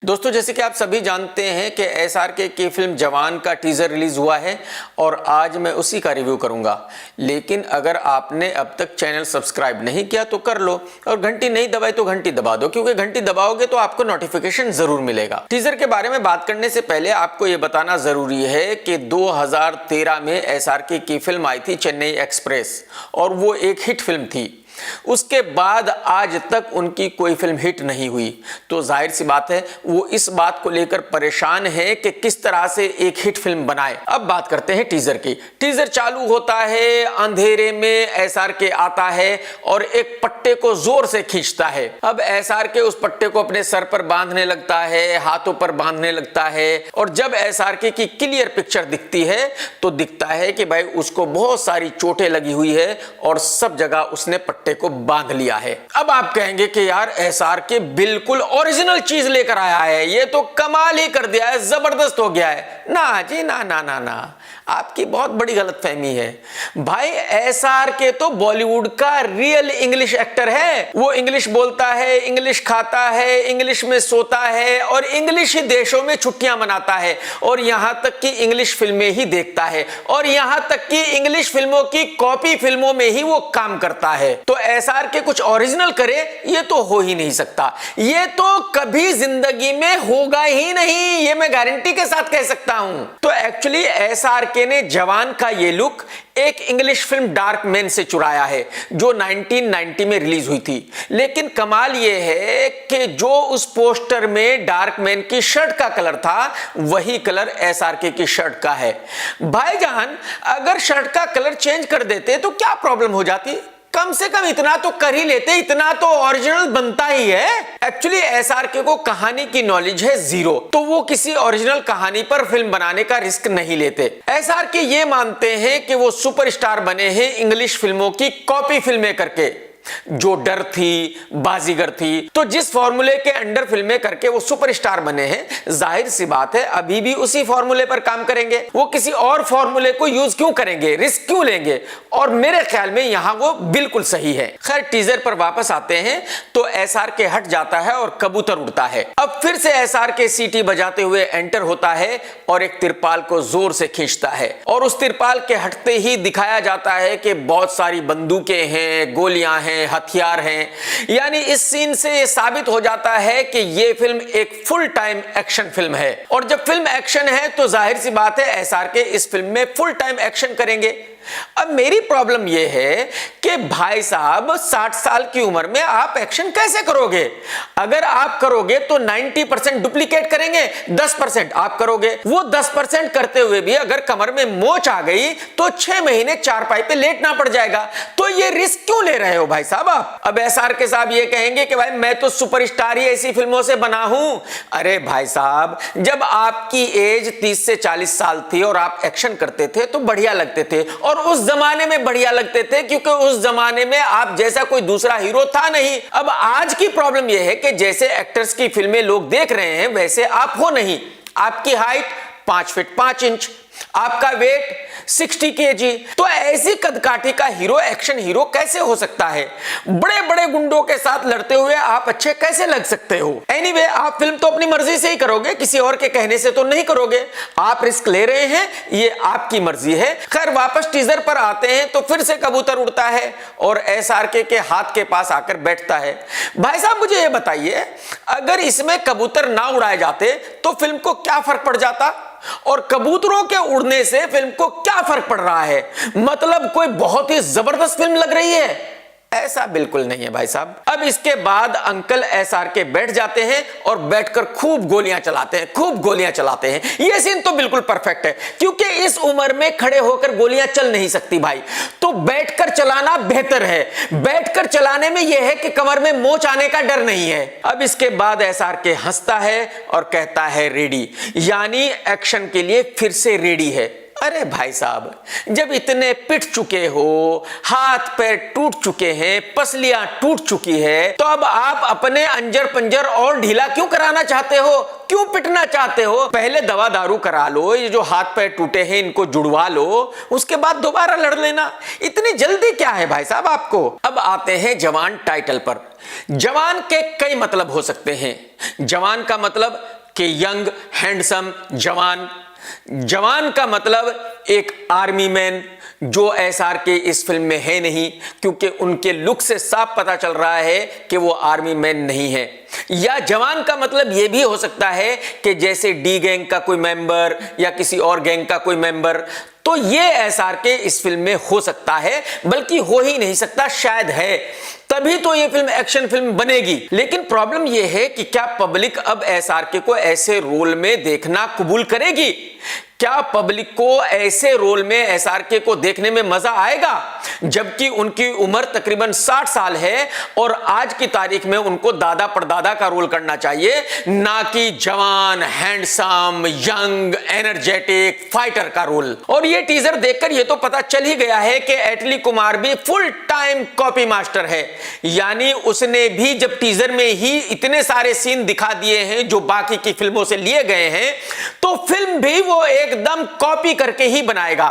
दोस्तों, जैसे कि आप सभी जानते हैं कि एसआरके की फिल्म जवान का टीजर रिलीज हुआ है और आज मैं उसी का रिव्यू करूंगा। लेकिन अगर आपने अब तक चैनल सब्सक्राइब नहीं किया तो कर लो और घंटी नहीं दबाई तो घंटी दबा दो, क्योंकि घंटी दबाओगे तो आपको नोटिफिकेशन जरूर मिलेगा। टीजर के बारे में बात करने से पहले आपको यह बताना जरूरी है कि 2013 में एसआरके की फिल्म आई थी चेन्नई एक्सप्रेस और वो एक हिट फिल्म थी। उसके बाद आज तक उनकी कोई फिल्म हिट नहीं हुई, तो जाहिर सी बात है वो इस बात को लेकर परेशान है कि किस तरह से एक हिट फिल्म बनाए। अब बात करते हैं टीजर की। टीजर चालू होता है, अंधेरे में एसआरके आता है और एक पट्टे को जोर से खींचता है। अब एसआरके उस पट्टे को अपने सर पर बांधने लगता है, हाथों पर बांधने लगता है और जब एसआरके की क्लियर पिक्चर दिखती है तो दिखता है कि भाई उसको बहुत सारी चोटें लगी हुई है और सब जगह उसने पट्टे को बांध लिया है। अब आप कहेंगे कि यार एसआरके बिल्कुल ओरिजिनल चीज लेकर आया है, ये तो कमाल ही कर दिया है, जबरदस्त हो गया है। ना जी ना ना ना ना, आपकी बहुत बड़ी गलतफहमी है। भाई एसआरके तो बॉलीवुड का रियल इंग्लिश एक्टर है। वो इंग्लिश बोलता है, इंग्लिश खाता है, इंग्लिश में सोता है और इंग्लिश ही देशों में छुट्टियां मनाता है और यहां तक कि इंग्लिश फिल्में ही देखता है और यहां तक कि इंग्लिश फिल्मों की कॉपी फिल्मों में ही वो काम करता है। तो एसआरके कुछ ओरिजिनल करे ये तो हो ही नहीं सकता, ये तो कभी जिंदगी में होगा ही नहीं, ये मैं गारंटी के साथ कह सकता हूं। तो एक्चुअली एसआरके ने जवान का ये लुक एक इंग्लिश फिल्म डार्क मैन से चुराया है जो 1990 में रिलीज हुई थी। लेकिन कमाल यह है कि जो उस पोस्टर में डार्क मैन की शर्ट का कलर था वही कलर एसआरके की शर्ट का है। भाईजान, अगर शर्ट का कलर चेंज कर देते तो क्या प्रॉब्लम हो जाती? कम से कम इतना तो कर ही लेते, इतना तो ओरिजिनल बनता ही है। एक्चुअली एसआरके को कहानी की नॉलेज है जीरो, तो वो किसी ओरिजिनल कहानी पर फिल्म बनाने का रिस्क नहीं लेते। एसआरके ये मानते हैं कि वो सुपरस्टार बने हैं इंग्लिश फिल्मों की कॉपी फिल्में करके, जो डर थी, बाजीगर थी, तो जिस फॉर्मूले के अंडर फिल्में करके वो सुपरस्टार बने हैं, जाहिर सी बात है अभी भी उसी फॉर्मूले पर काम करेंगे। वो किसी और फॉर्मूले को यूज क्यों करेंगे, रिस्क क्यों लेंगे? और मेरे ख्याल में यहां वो बिल्कुल सही है। खैर, टीजर पर वापस आते हैं तो एसआरके हट जाता है और कबूतर उड़ता है। अब फिर से एसआरके सीटी बजाते हुए एंटर होता है और एक तिरपाल को जोर से खींचता है और उस तिरपाल के हटते ही दिखाया जाता है कि बहुत सारी बंदूकें हैं, गोलियां हैं, हथियार हैं। यानी इस सीन से यह साबित हो जाता है कि यह फिल्म एक फुल टाइम एक्शन फिल्म है और जब फिल्म एक्शन है तो जाहिर सी बात है एसआरके इस फिल्म में फुल टाइम एक्शन करेंगे। अब मेरी प्रॉब्लम यह है कि भाई साहब 60 साल की उम्र में आप एक्शन कैसे करोगे? अगर आप करोगे तो 90% डुप्लीकेट करेंगे, 10% आप करोगे। वो 10% करते हुए भी अगर कमर में मोच आ गई तो 6 महीने चारपाई पे लेटना पड़ जाएगा। तो ये रिस्क क्यों ले रहे हो भाई साहब आप? अब एसआरके साहब ये कहेंगे कि भाई मैं तो सुपरस्टार ही ऐसी फिल्मों से बना हूं। अरे भाई साहब, जब आपकी एज 30 से 40 साल थी और आप एक्शन करते थे तो बढ़िया लगते थे और उस जमाने में बढ़िया लगते थे क्योंकि उस जमाने में आप जैसा कोई दूसरा हीरो था नहीं। अब आज की प्रॉब्लम यह है कि जैसे एक्टर्स की फिल्में लोग देख रहे हैं वैसे आप हो नहीं। आपकी हाइट 5 फीट 5 इंच, आपका वेट 60 kg, तो ऐसी कदकाठी का हीरो एक्शन हीरो कैसे हो सकता है? बड़े बड़े गुंडों के साथ लड़ते हुए आप अच्छे कैसे लग सकते हो? एनीवे, आप फिल्म तो अपनी मर्जी से ही करोगे, किसी और के कहने से तो नहीं करोगे। आप रिस्क ले रहे हैं, ये आपकी मर्जी है। खैर, वापस टीजर पर आते हैं तो फिर से कबूतर उड़ता है और एसआरके के हाथ के पास आकर बैठता है। भाई साहब, मुझे ये बताइए, अगर इसमें कबूतर ना उड़ाए जाते तो फिल्म को क्या फर्क पड़ जाता? और कबूतरों के उड़ने से फिल्म को क्या फर्क पड़ रहा है? मतलब कोई बहुत ही जबरदस्त फिल्म लग रही है? ऐसा बिल्कुल नहीं है भाई साहब। अब इसके बाद अंकल एसआरके बैठ जाते हैं और बैठकर खूब गोलियां चलाते हैं, खूब गोलियां चलाते हैं। यह सीन तो बिल्कुल परफेक्ट है क्योंकि इस उम्र में खड़े होकर गोलियां चल नहीं सकती भाई, तो बैठकर चलाना बेहतर है। बैठकर चलाने में यह है कि कमर में मोच आने का डर नहीं है। अब इसके बाद एसआरके हंसता है और कहता है रेडी, यानी एक्शन के लिए फिर से रेडी है। अरे भाई साहब, जब इतने पिट चुके हो, हाथ पैर टूट चुके हैं, पसलियां टूट चुकी है, तो अब आप अपने अंजर पंजर और ढीला क्यों कराना चाहते हो? क्यों पिटना चाहते हो? पहले दवा दारू करा लो, ये जो हाथ पैर टूटे हैं इनको जुड़वा लो, उसके बाद दोबारा लड़ लेना। इतनी जल्दी क्या है भाई साहब आपको? अब आते हैं जवान टाइटल पर। जवान के कई मतलब हो सकते हैं। जवान का मतलब कि यंग हैंडसम जवान। जवान का मतलब एक आर्मी मैन, जो एसआरके इस फिल्म में है नहीं, क्योंकि उनके लुक से साफ पता चल रहा है कि वो आर्मी मैन नहीं है। या जवान का मतलब यह भी हो सकता है कि जैसे डी गैंग का कोई मेंबर या किसी और गैंग का कोई मेंबर, तो ये एसआरके इस फिल्म में हो सकता है, बल्कि हो ही नहीं सकता, शायद है, तभी तो ये फिल्म एक्शन फिल्म बनेगी। लेकिन प्रॉब्लम ये है कि क्या पब्लिक अब एसआरके को ऐसे रोल में देखना कबूल करेगी? क्या पब्लिक को ऐसे रोल में एसआरके को देखने में मजा आएगा, जबकि उनकी उम्र तकरीबन 60 साल है और आज की तारीख में उनको दादा परदादा का रोल करना चाहिए, ना कि जवान हैंडसम यंग एनर्जेटिक फाइटर का रोल। और ये टीजर देखकर ये तो पता चल ही गया है कि एटली कुमार भी फुल टाइम कॉपी मास्टर है। यानी उसने भी जब टीजर में ही इतने सारे सीन दिखा दिए हैं जो बाकी की फिल्मों से लिए गए हैं, तो फिल्म भी वो एकदम कॉपी करके ही बनाएगा।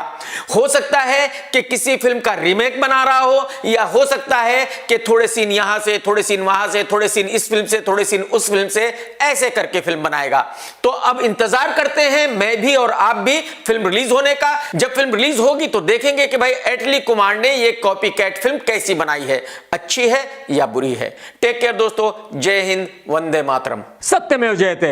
हो सकता है कि किसी फिल्म का रीमेक बना रहा हो, या हो सकता है कि थोड़े सीन यहां से, थोड़े सीन वहां से, थोड़े सीन इस फिल्म से, थोड़े सीन उस फिल्म से, ऐसे करके फिल्म बनाएगा। तो अब इंतजार करते हैं, मैं भी और आप भी, फिल्म रिलीज होने का। जब फिल्म रिलीज होगी तो देखेंगे कि भाई एटली कुमार ने ये कॉपी कैट फिल्म कैसी बनाई है, अच्छी है या बुरी है। टेक केयर दोस्तों, जय हिंद, वंदे मातरम। सत्यमेव जयते।